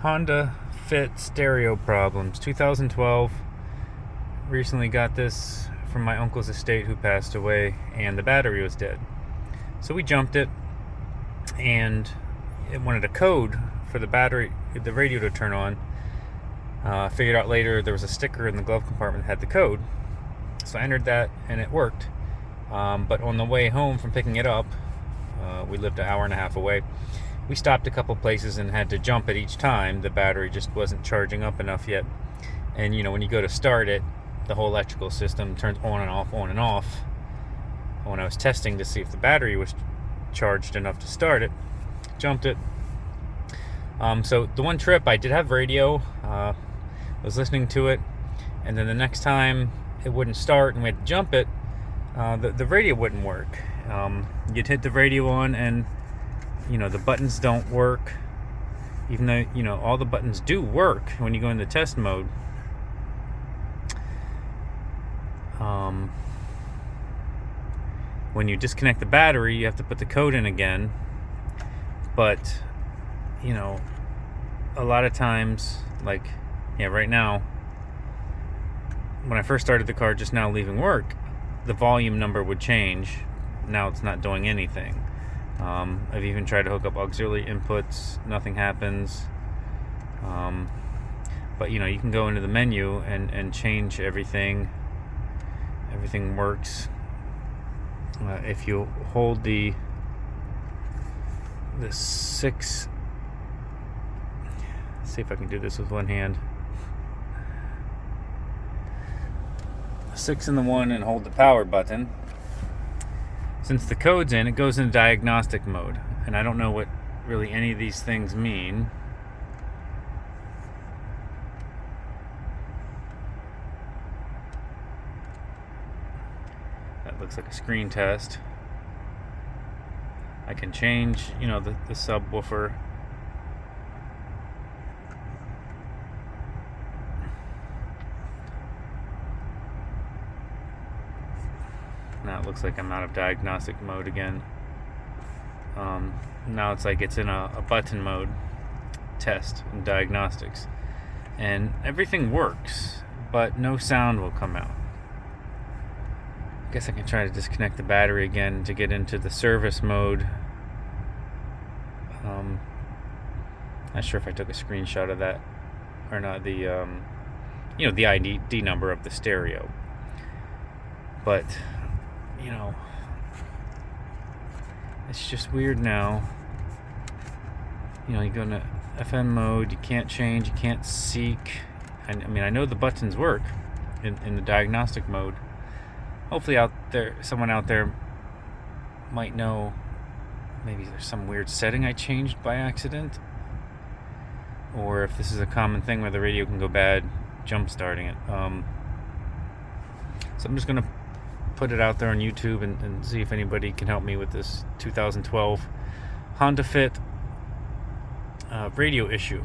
Honda Fit stereo problems. 2012. Recently got this from my uncle's estate who passed away, and the battery was dead. So we jumped it, and it wanted a code for the radio to turn on. Figured out later there was a sticker in the glove compartment that had the code. So I entered that, and it worked. But on the way home from picking it up, we lived an hour and a half away. We stopped a couple places and had to jump it each time. The battery just wasn't charging up enough yet. And when you go to start it, the whole electrical system turns on and off, on and off. When I was testing to see if the battery was charged enough to start it, jumped it. So the one trip I did have radio, was listening to it, and then the next time it wouldn't start and we had to jump it, the radio wouldn't work. You'd hit the radio on and the buttons don't work, even though all the buttons do work when you go into test mode. When you disconnect the battery, you have to put the code in again. But a lot of times, right now, when I first started the car, just now leaving work, the volume number would change. Now it's not doing anything. I've even tried to hook up auxiliary inputs, nothing happens. But you can go into the menu and change everything. Everything works. If you hold the 6, see if I can do this with one hand. 6 and the 1, and hold the power button. Since the code's in, it goes into diagnostic mode, and I don't know what really any of these things mean. That looks like a screen test. I can change, the subwoofer. Now it looks like I'm out of diagnostic mode again. Now it's like it's in a button mode test in diagnostics. And everything works, but no sound will come out. I guess I can try to disconnect the battery again to get into the service mode. Not sure if I took a screenshot of that or not. The ID number of the stereo. But it's just weird now. You go into FM mode, you can't change, you can't seek. I know the buttons work in the diagnostic mode. Hopefully someone out there might know. Maybe there's some weird setting I changed by accident, or if this is a common thing where the radio can go bad jump starting it. So I'm just gonna put it out there on YouTube and see if anybody can help me with this 2012 Honda Fit radio issue.